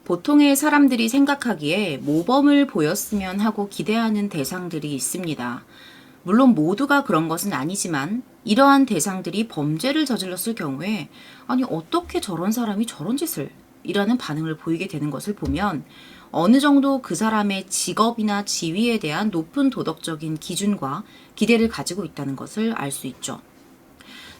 보통의 사람들이 생각하기에 모범을 보였으면 하고 기대하는 대상들이 있습니다. 물론 모두가 그런 것은 아니지만 이러한 대상들이 범죄를 저질렀을 경우에 아니 어떻게 저런 사람이 저런 짓을 이라는 반응을 보이게 되는 것을 보면 어느 정도 그 사람의 직업이나 지위에 대한 높은 도덕적인 기준과 기대를 가지고 있다는 것을 알 수 있죠.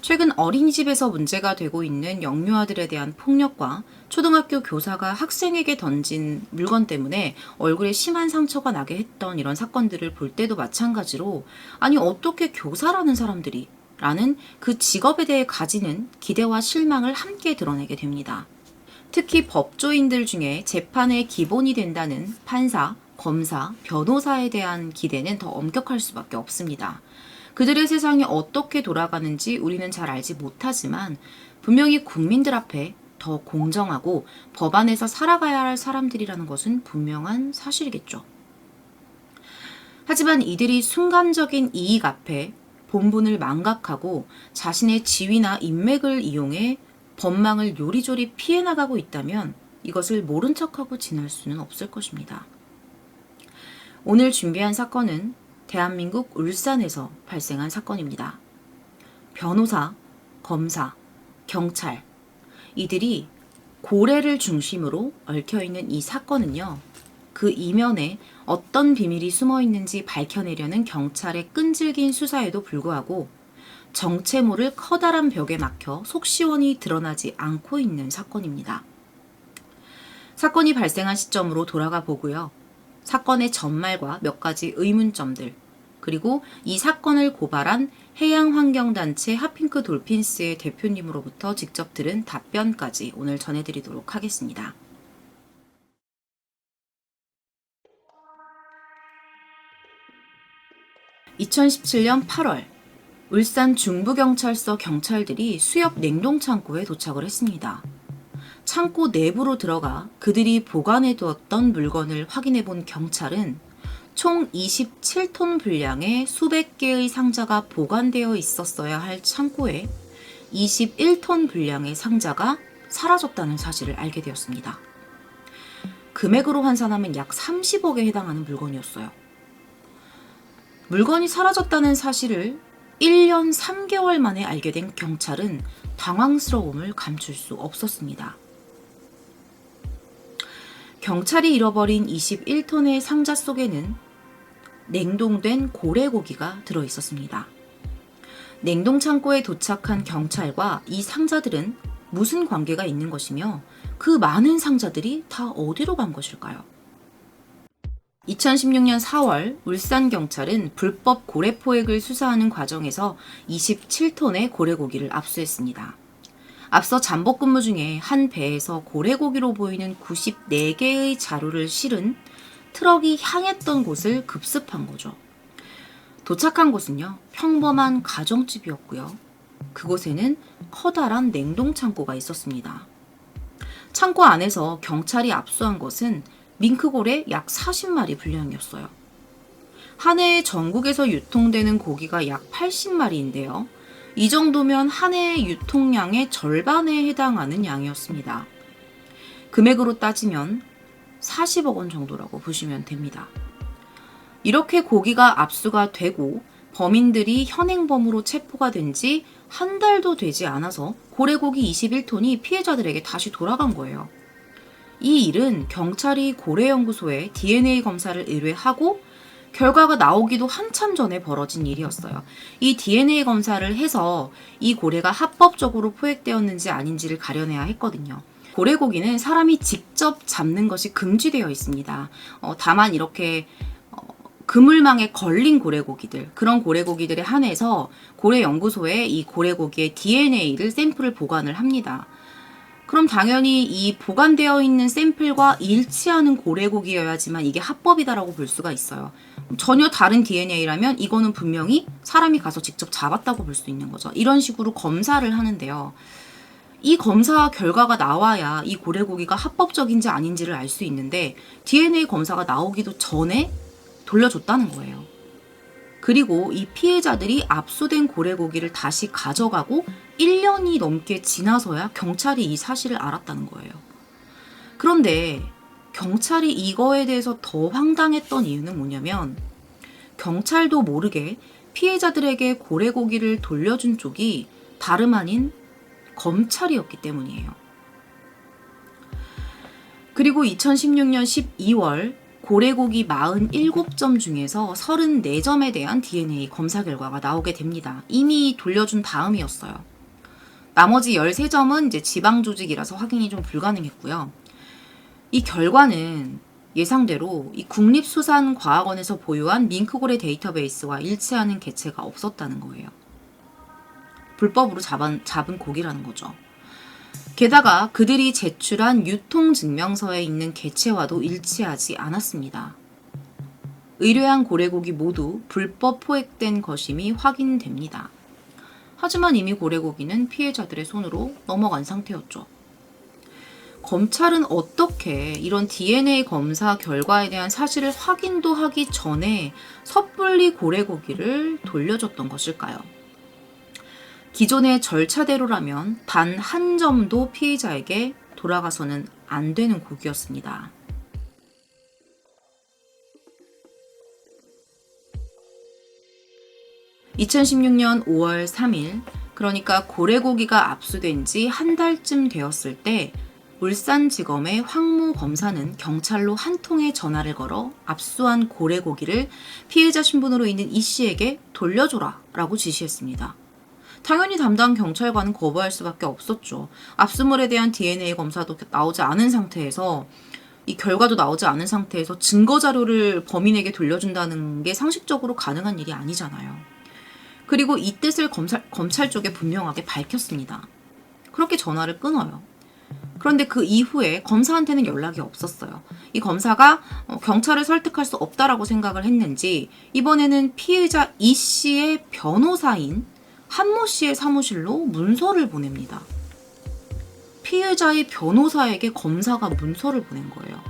최근 어린이집에서 문제가 되고 있는 영유아들에 대한 폭력과 초등학교 교사가 학생에게 던진 물건 때문에 얼굴에 심한 상처가 나게 했던 이런 사건들을 볼 때도 마찬가지로 아니 어떻게 교사라는 사람들이 라는 그 직업에 대해 가지는 기대와 실망을 함께 드러내게 됩니다. 특히 법조인들 중에 재판의 기본이 된다는 판사, 검사, 변호사에 대한 기대는 더 엄격할 수밖에 없습니다. 그들의 세상이 어떻게 돌아가는지 우리는 잘 알지 못하지만 분명히 국민들 앞에 더 공정하고 법안에서 살아가야 할 사람들이라는 것은 분명한 사실이겠죠. 하지만 이들이 순간적인 이익 앞에 본분을 망각하고 자신의 지위나 인맥을 이용해 법망을 요리조리 피해 나가고 있다면 이것을 모른 척하고 지날 수는 없을 것입니다. 오늘 준비한 사건은 대한민국 울산에서 발생한 사건입니다. 변호사, 검사, 경찰, 이들이 고래를 중심으로 얽혀있는 이 사건은요, 그 이면에 어떤 비밀이 숨어 있는지 밝혀내려는 경찰의 끈질긴 수사에도 불구하고 정체 모를 커다란 벽에 막혀 속시원히 드러나지 않고 있는 사건입니다. 사건이 발생한 시점으로 돌아가 보고요. 사건의 전말과 몇 가지 의문점들, 그리고 이 사건을 고발한 해양환경단체 핫핑크 돌핀스의 대표님으로부터 직접 들은 답변까지 오늘 전해드리도록 하겠습니다. (2017년 8월) 울산 중부경찰서 경찰들이 수협 냉동창고에 도착을 했습니다. 창고 내부로 들어가 그들이 보관해 두었던 물건을 확인해 본 경찰은 총 27톤 분량의 수백 개의 상자가 보관되어 있었어야 할 창고에 21톤 분량의 상자가 사라졌다는 사실을 알게 되었습니다. 금액으로 환산하면 약 30억에 해당하는 물건이었어요. 물건이 사라졌다는 사실을 1년 3개월 만에 알게 된 경찰은 당황스러움을 감출 수 없었습니다. 경찰이 잃어버린 21톤의 상자 속에는 냉동된 고래고기가 들어있었습니다. 냉동창고에 도착한 경찰과 이 상자들은 무슨 관계가 있는 것이며 그 많은 상자들이 다 어디로 간 것일까요? 2016년 4월 울산경찰은 불법 고래 포획을 수사하는 과정에서 27톤의 고래고기를 압수했습니다. 앞서 잠복 근무 중에 한 배에서 고래고기로 보이는 94개의 자루를 실은 트럭이 향했던 곳을 급습한 거죠. 도착한 곳은요, 평범한 가정집이었고요. 그곳에는 커다란 냉동창고가 있었습니다. 창고 안에서 경찰이 압수한 것은 밍크고래 약 40마리 분량이었어요. 한 해에 전국에서 유통되는 고기가 약 80마리인데요. 이 정도면 한 해의 유통량의 절반에 해당하는 양이었습니다. 금액으로 따지면 40억 원 정도라고 보시면 됩니다. 이렇게 고기가 압수가 되고 범인들이 현행범으로 체포가 된 지 한 달도 되지 않아서 고래고기 21톤이 피해자들에게 다시 돌아간 거예요. 이 일은 경찰이 고래연구소에 DNA 검사를 의뢰하고 결과가 나오기도 한참 전에 벌어진 일이었어요. 이 DNA 검사를 해서 이 고래가 합법적으로 포획되었는지 아닌지를 가려내야 했거든요. 고래고기는 사람이 직접 잡는 것이 금지되어 있습니다. 다만 이렇게 그물망에 걸린 고래고기들, 그런 고래고기들에 한해서 고래연구소에 이 고래고기의 DNA를 샘플을 보관을 합니다. 그럼 당연히 이 보관되어 있는 샘플과 일치하는 고래고기여야지만 이게 합법이다라고 볼 수가 있어요. 전혀 다른 DNA라면 이거는 분명히 사람이 가서 직접 잡았다고 볼 수 있는 거죠. 이런 식으로 검사를 하는데요. 이 검사 결과가 나와야 이 고래고기가 합법적인지 아닌지를 알 수 있는데 DNA 검사가 나오기도 전에 돌려줬다는 거예요. 그리고 이 피해자들이 압수된 고래고기를 다시 가져가고 1년이 넘게 지나서야 경찰이 이 사실을 알았다는 거예요. 그런데 경찰이 이거에 대해서 더 황당했던 이유는 뭐냐면 경찰도 모르게 피해자들에게 고래고기를 돌려준 쪽이 다름 아닌 검찰이었기 때문이에요. 그리고 2016년 12월 고래고기 47점 중에서 34점에 대한 DNA 검사 결과가 나오게 됩니다. 이미 돌려준 다음이었어요. 나머지 13점은 이제 지방 조직이라서 확인이 좀 불가능했고요. 이 결과는 예상대로 이 국립수산과학원에서 보유한 밍크고래 데이터베이스와 일치하는 개체가 없었다는 거예요. 불법으로 잡은 고기라는 거죠. 게다가 그들이 제출한 유통증명서에 있는 개체와도 일치하지 않았습니다. 의뢰한 고래고기 모두 불법 포획된 것임이 확인됩니다. 하지만 이미 고래고기는 피해자들의 손으로 넘어간 상태였죠. 검찰은 어떻게 이런 DNA 검사 결과에 대한 사실을 확인도 하기 전에 섣불리 고래고기를 돌려줬던 것일까요? 기존의 절차대로라면 단 한 점도 피해자에게 돌아가서는 안 되는 고기였습니다. (2016년 5월 3일) 그러니까 고래고기가 압수된 지 한 달쯤 되었을 때 울산지검의 황모 검사는 경찰로 한 통의 전화를 걸어 압수한 고래고기를 피해자 신분으로 있는 이 씨에게 돌려줘라 라고 지시했습니다. 당연히 담당 경찰관은 거부할 수밖에 없었죠. 압수물에 대한 DNA 검사도 나오지 않은 상태에서 이 결과도 나오지 않은 상태에서 증거 자료를 범인에게 돌려준다는 게 상식적으로 가능한 일이 아니잖아요. 그리고 이 뜻을 검찰 쪽에 분명하게 밝혔습니다. 그렇게 전화를 끊어요. 그런데 그 이후에 검사한테는 연락이 없었어요. 이 검사가 경찰을 설득할 수 없다라고 생각을 했는지 이번에는 피해자 이 씨의 변호사인 한모 씨의 사무실로 문서를 보냅니다. 피해자의 변호사에게 검사가 문서를 보낸 거예요.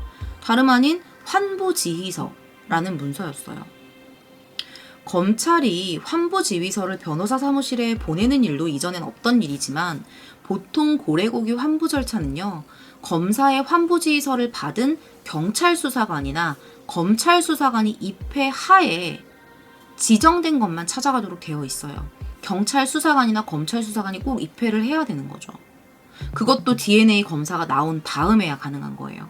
다름 아닌 환부지휘서라는 문서였어요. 검찰이 환부지휘서를 변호사 사무실에 보내는 일도 이전엔 없던 일이지만 보통 고래고기 환부 절차는요. 검사의 환부지휘서를 받은 경찰 수사관이나 검찰 수사관이 입회하에 지정된 것만 찾아가도록 되어 있어요. 경찰 수사관이나 검찰 수사관이 꼭 입회를 해야 되는 거죠. 그것도 DNA 검사가 나온 다음에야 가능한 거예요.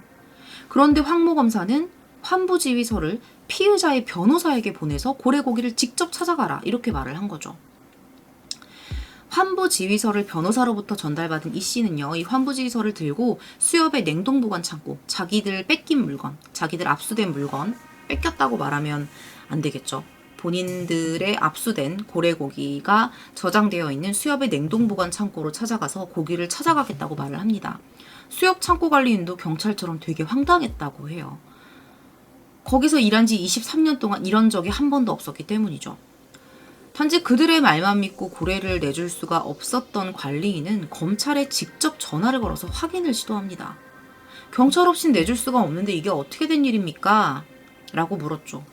그런데 황모 검사는 환부지휘서를 피의자의 변호사에게 보내서 고래고기를 직접 찾아가라 이렇게 말을 한 거죠. 환부지휘서를 변호사로부터 전달받은 이 씨는요. 이 환부지휘서를 들고 수협의 냉동보관 창고, 자기들 뺏긴 물건, 자기들 압수된 물건, 뺏겼다고 말하면 안 되겠죠. 본인들의 압수된 고래고기가 저장되어 있는 수협의 냉동보관 창고로 찾아가서 고기를 찾아가겠다고 말을 합니다. 수협 창고 관리인도 경찰처럼 되게 황당했다고 해요. 거기서 일한 지 23년 동안 이런 적이 한 번도 없었기 때문이죠. 단지 그들의 말만 믿고 고래를 내줄 수가 없었던 관리인은 검찰에 직접 전화를 걸어서 확인을 시도합니다. 경찰 없인 내줄 수가 없는데 이게 어떻게 된 일입니까? 라고 물었죠.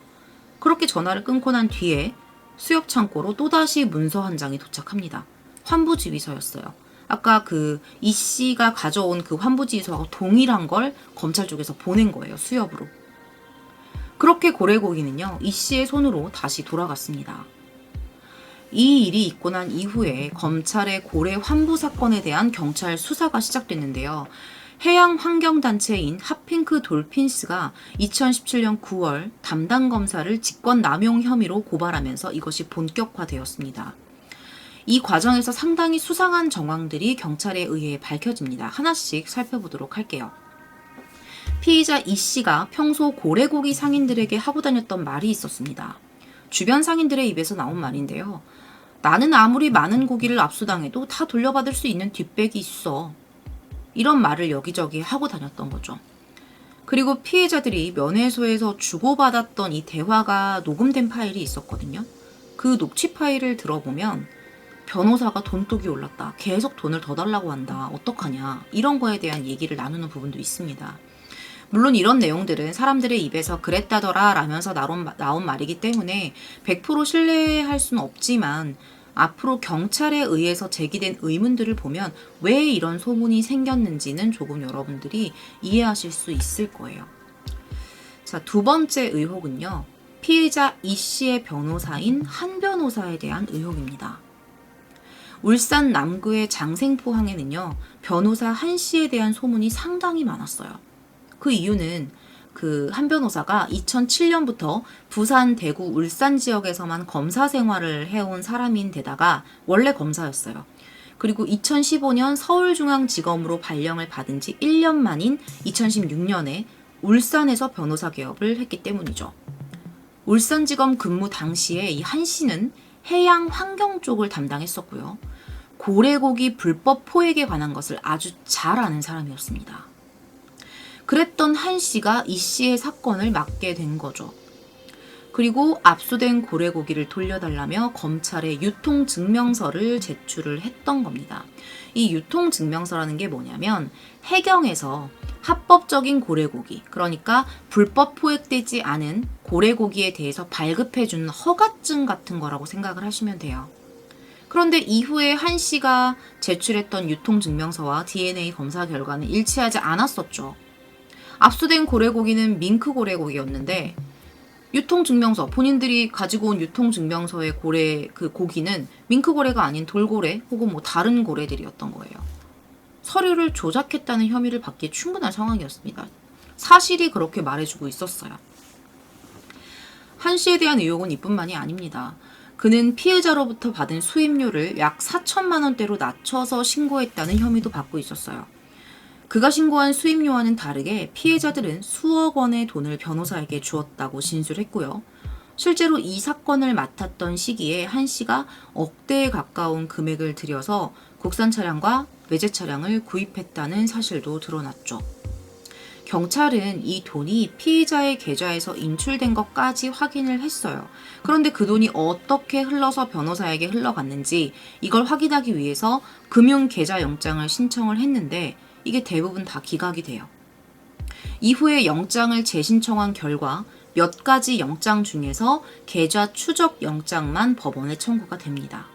그렇게 전화를 끊고 난 뒤에 수협 창고로 또다시 문서 한 장이 도착합니다. 환부지휘서였어요. 아까 이 씨가 가져온 그 환부지휘서하고 동일한 걸 검찰 쪽에서 보낸 거예요. 수협으로. 그렇게 고래고기는요. 이 씨의 손으로 다시 돌아갔습니다. 이 일이 있고 난 이후에 검찰의 고래 환부 사건에 대한 경찰 수사가 시작됐는데요. 해양환경단체인 핫핑크 돌핀스가 2017년 9월 담당 검사를 직권남용 혐의로 고발하면서 이것이 본격화되었습니다. 이 과정에서 상당히 수상한 정황들이 경찰에 의해 밝혀집니다. 하나씩 살펴보도록 할게요. 피의자 이 씨가 평소 고래고기 상인들에게 하고 다녔던 말이 있었습니다. 주변 상인들의 입에서 나온 말인데요. 나는 아무리 많은 고기를 압수당해도 다 돌려받을 수 있는 뒷백이 있어. 이런 말을 여기저기 하고 다녔던 거죠. 그리고 피해자들이 면회소에서 주고받았던 이 대화가 녹음된 파일이 있었거든요. 그 녹취 파일을 들어보면 변호사가 돈독이 올랐다. 계속 돈을 더 달라고 한다. 어떡하냐. 이런 거에 대한 얘기를 나누는 부분도 있습니다. 물론 이런 내용들은 사람들의 입에서 그랬다더라 라면서 나온 말이기 때문에 100% 신뢰할 수는 없지만 앞으로 경찰에 의해서 제기된 의문들을 보면 왜 이런 소문이 생겼는지는 조금 여러분들이 이해하실 수 있을 거예요. 자, 두 번째 의혹은요. 피의자 이 씨의 변호사인 한 변호사에 대한 의혹입니다. 울산 남구의 장생포항에는요. 변호사 한 씨에 대한 소문이 상당히 많았어요. 그 이유는 그 한 변호사가 2007년부터 부산, 대구, 울산 지역에서만 검사 생활을 해온 사람인데다가 원래 검사였어요. 그리고 2015년 서울중앙지검으로 발령을 받은 지 1년 만인 2016년에 울산에서 변호사 개업을 했기 때문이죠. 울산지검 근무 당시에 이 한 씨는 해양 환경 쪽을 담당했었고요. 고래고기 불법 포획에 관한 것을 아주 잘 아는 사람이었습니다. 그랬던 한 씨가 이 씨의 사건을 맡게 된 거죠. 그리고 압수된 고래고기를 돌려달라며 검찰에 유통증명서를 제출을 했던 겁니다. 이 유통증명서라는 게 뭐냐면 해경에서 합법적인 고래고기, 그러니까 불법 포획되지 않은 고래고기에 대해서 발급해주는 허가증 같은 거라고 생각을 하시면 돼요. 그런데 이후에 한 씨가 제출했던 유통증명서와 DNA 검사 결과는 일치하지 않았었죠. 압수된 고래고기는 밍크 고래고기였는데 유통증명서, 본인들이 가지고 온 유통증명서의 그 고기는 밍크 고래가 아닌 돌고래 혹은 뭐 다른 고래들이었던 거예요. 서류를 조작했다는 혐의를 받기에 충분한 상황이었습니다. 사실이 그렇게 말해주고 있었어요. 한 씨에 대한 의혹은 이뿐만이 아닙니다. 그는 피해자로부터 받은 수임료를 약 4천만 원대로 낮춰서 신고했다는 혐의도 받고 있었어요. 그가 신고한 수임료와는 다르게 피해자들은 수억 원의 돈을 변호사에게 주었다고 진술했고요. 실제로 이 사건을 맡았던 시기에 한 씨가 억대에 가까운 금액을 들여서 국산 차량과 외제 차량을 구입했다는 사실도 드러났죠. 경찰은 이 돈이 피의자의 계좌에서 인출된 것까지 확인을 했어요. 그런데 그 돈이 어떻게 흘러서 변호사에게 흘러갔는지 이걸 확인하기 위해서 금융계좌영장을 신청을 했는데 이게 대부분 다 기각이 돼요. 이후에 영장을 재신청한 결과 몇 가지 영장 중에서 계좌 추적 영장만 법원에 청구가 됩니다.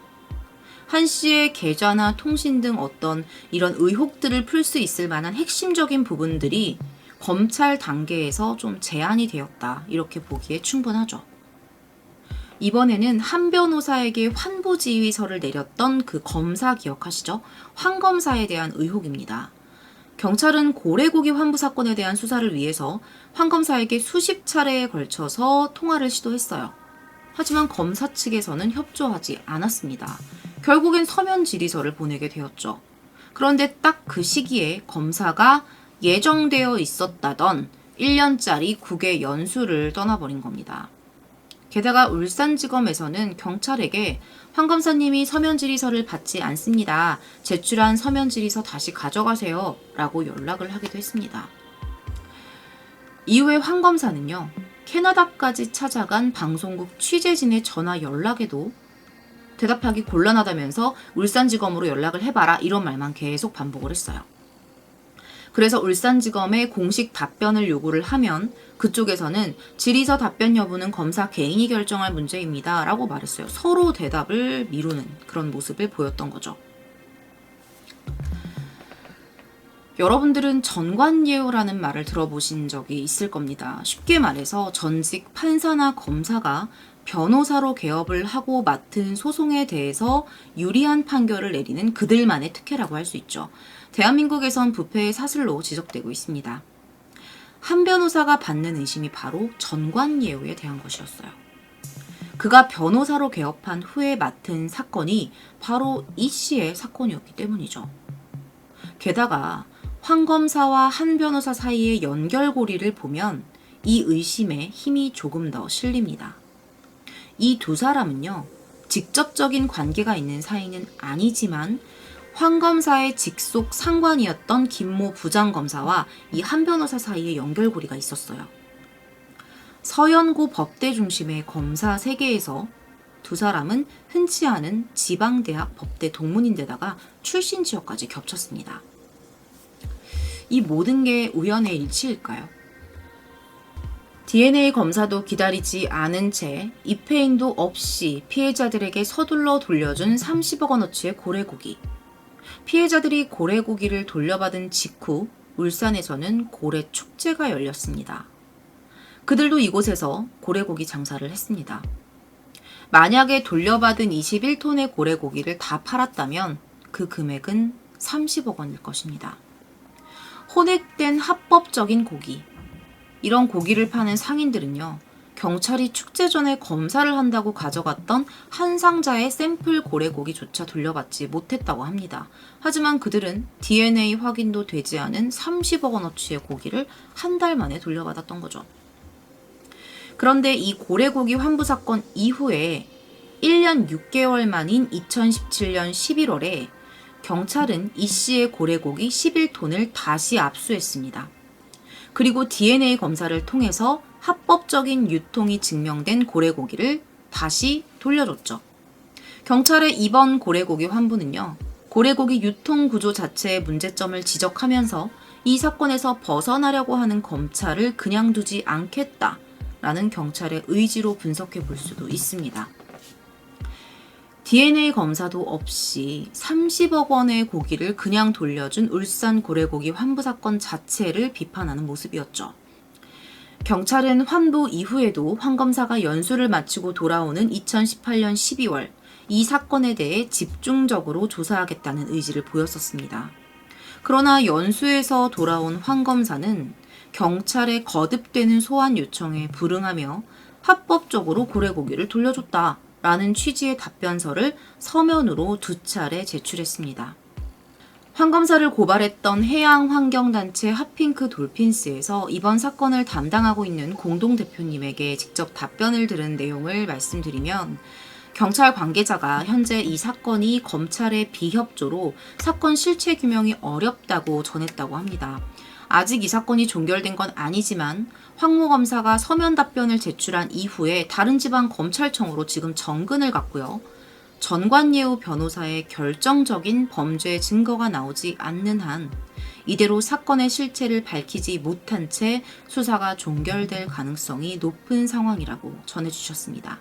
한 씨의 계좌나 통신 등 어떤 이런 의혹들을 풀 수 있을 만한 핵심적인 부분들이 검찰 단계에서 좀 제한이 되었다. 이렇게 보기에 충분하죠. 이번에는 한 변호사에게 환부지휘서를 내렸던 그 검사 기억하시죠? 황 검사에 대한 의혹입니다. 경찰은 고래고기 환부 사건에 대한 수사를 위해서 황 검사에게 수십 차례에 걸쳐서 통화를 시도했어요. 하지만 검사 측에서는 협조하지 않았습니다. 결국엔 서면 질의서를 보내게 되었죠. 그런데 딱 그 시기에 검사가 예정되어 있었다던 1년짜리 국외 연수를 떠나버린 겁니다. 게다가 울산지검에서는 경찰에게 황 검사님이 서면 질의서를 받지 않습니다. 제출한 서면 질의서 다시 가져가세요. 라고 연락을 하기도 했습니다. 이후에 황 검사는요. 캐나다까지 찾아간 방송국 취재진의 전화 연락에도 대답하기 곤란하다면서 울산지검으로 연락을 해봐라 이런 말만 계속 반복을 했어요. 그래서 울산지검에 공식 답변을 요구를 하면 그쪽에서는 질의서 답변 여부는 검사 개인이 결정할 문제입니다. 라고 말했어요. 서로 대답을 미루는 그런 모습을 보였던 거죠. 여러분들은 전관예우라는 말을 들어보신 적이 있을 겁니다. 쉽게 말해서 전직 판사나 검사가 변호사로 개업을 하고 맡은 소송에 대해서 유리한 판결을 내리는 그들만의 특혜라고 할 수 있죠. 대한민국에선 부패의 사슬로 지적되고 있습니다. 한 변호사가 받는 의심이 바로 전관예우에 대한 것이었어요. 그가 변호사로 개업한 후에 맡은 사건이 바로 이 씨의 사건이었기 때문이죠. 게다가 황 검사와 한 변호사 사이의 연결고리를 보면 이 의심에 힘이 조금 더 실립니다. 이 두 사람은요, 직접적인 관계가 있는 사이는 아니지만 황 검사의 직속 상관이었던 김모 부장검사와 이 한 변호사 사이에 연결고리가 있었어요. 서연고 법대 중심의 검사 세계에서 두 사람은 흔치 않은 지방대학 법대 동문인데다가 출신 지역까지 겹쳤습니다. 이 모든 게 우연의 일치일까요? DNA 검사도 기다리지 않은 채 입회인도 없이 피해자들에게 서둘러 돌려준 30억 원어치의 고래고기. 피해자들이 고래고기를 돌려받은 직후 울산에서는 고래 축제가 열렸습니다. 그들도 이곳에서 고래고기 장사를 했습니다. 만약에 돌려받은 21톤의 고래고기를 다 팔았다면 그 금액은 30억 원일 것입니다. 혼액된 합법적인 고기. 이런 고기를 파는 상인들은요, 경찰이 축제 전에 검사를 한다고 가져갔던 한 상자의 샘플 고래고기조차 돌려받지 못했다고 합니다. 하지만 그들은 DNA 확인도 되지 않은 30억 원어치의 고기를 한 달 만에 돌려받았던 거죠. 그런데 이 고래고기 환부 사건 이후에 1년 6개월 만인 2017년 11월에 경찰은 이 씨의 고래고기 11톤을 다시 압수했습니다. 그리고 DNA 검사를 통해서 합법적인 유통이 증명된 고래고기를 다시 돌려줬죠. 경찰의 이번 고래고기 환부는요, 고래고기 유통 구조 자체의 문제점을 지적하면서 이 사건에서 벗어나려고 하는 검찰을 그냥 두지 않겠다라는 경찰의 의지로 분석해 볼 수도 있습니다. DNA 검사도 없이 30억 원의 고기를 그냥 돌려준 울산 고래고기 환부 사건 자체를 비판하는 모습이었죠. 경찰은 환부 이후에도 황 검사가 연수를 마치고 돌아오는 2018년 12월 이 사건에 대해 집중적으로 조사하겠다는 의지를 보였었습니다. 그러나 연수에서 돌아온 황 검사는 경찰의 거듭되는 소환 요청에 불응하며 합법적으로 고래고기를 돌려줬다라는 취지의 답변서를 서면으로 2차례 제출했습니다. 황 검사를 고발했던 해양환경단체 핫핑크 돌핀스에서 이번 사건을 담당하고 있는 공동대표님에게 직접 답변을 들은 내용을 말씀드리면, 경찰 관계자가 현재 이 사건이 검찰의 비협조로 사건 실체 규명이 어렵다고 전했다고 합니다. 아직 이 사건이 종결된 건 아니지만 황모 검사가 서면 답변을 제출한 이후에 다른 지방 검찰청으로 지금 정근을 갔고요. 전관예우 변호사의 결정적인 범죄 증거가 나오지 않는 한 이대로 사건의 실체를 밝히지 못한 채 수사가 종결될 가능성이 높은 상황이라고 전해주셨습니다.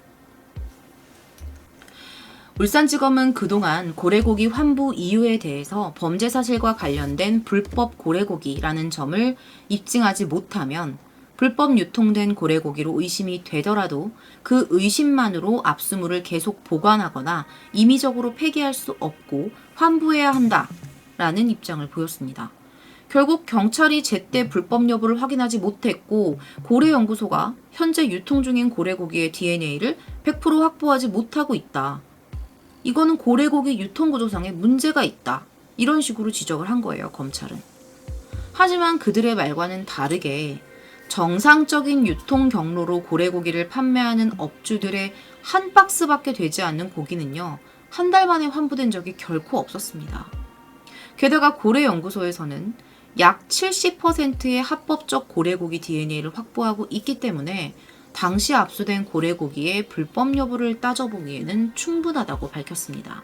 울산지검은 그동안 고래고기 환부 이유에 대해서 범죄 사실과 관련된 불법 고래고기라는 점을 입증하지 못하면 불법 유통된 고래고기로 의심이 되더라도 그 의심만으로 압수물을 계속 보관하거나 임의적으로 폐기할 수 없고 환부해야 한다라는 입장을 보였습니다. 결국 경찰이 제때 불법 여부를 확인하지 못했고 고래연구소가 현재 유통 중인 고래고기의 DNA를 100% 확보하지 못하고 있다. 이거는 고래고기 유통구조상에 문제가 있다. 이런 식으로 지적을 한 거예요, 검찰은. 하지만 그들의 말과는 다르게 정상적인 유통 경로로 고래고기를 판매하는 업주들의 한 박스밖에 되지 않는 고기는요, 한 달 만에 환부된 적이 결코 없었습니다. 게다가 고래연구소에서는 약 70%의 합법적 고래고기 DNA를 확보하고 있기 때문에 당시 압수된 고래고기의 불법 여부를 따져보기에는 충분하다고 밝혔습니다.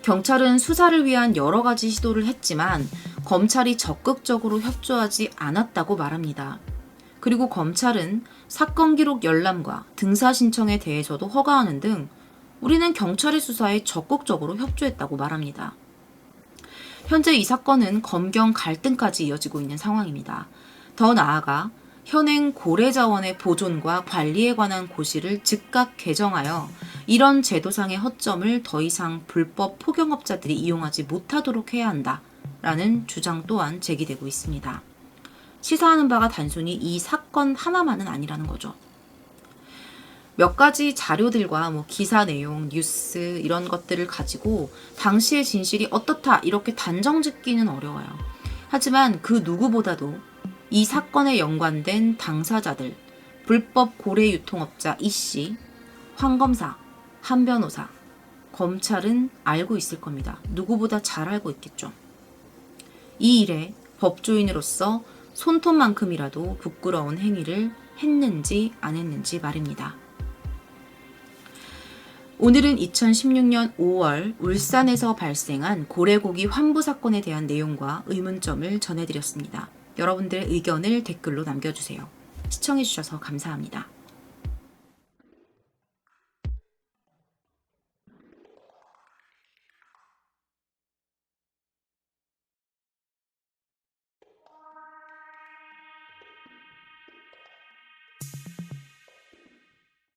경찰은 수사를 위한 여러 가지 시도를 했지만 검찰이 적극적으로 협조하지 않았다고 말합니다. 그리고 검찰은 사건 기록 열람과 등사 신청에 대해서도 허가하는 등 우리는 경찰의 수사에 적극적으로 협조했다고 말합니다. 현재 이 사건은 검경 갈등까지 이어지고 있는 상황입니다. 더 나아가 현행 고래자원의 보존과 관리에 관한 고시를 즉각 개정하여 이런 제도상의 허점을 더 이상 불법 포경업자들이 이용하지 못하도록 해야 한다라는 주장 또한 제기되고 있습니다. 시사하는 바가 단순히 이 사건 하나만은 아니라는 거죠. 몇 가지 자료들과 기사 내용, 뉴스 이런 것들을 가지고 당시의 진실이 어떻다 이렇게 단정 짓기는 어려워요. 하지만 그 누구보다도 이 사건에 연관된 당사자들, 불법 고래 유통업자 이씨, 황 검사, 한 변호사, 검찰은 알고 있을 겁니다. 누구보다 잘 알고 있겠죠. 이 일에 법조인으로서 손톱만큼이라도 부끄러운 행위를 했는지 안 했는지 말입니다. 오늘은 2016년 5월 울산에서 발생한 고래고기 환부 사건에 대한 내용과 의문점을 전해드렸습니다. 여러분들의 의견을 댓글로 남겨주세요. 시청해주셔서 감사합니다.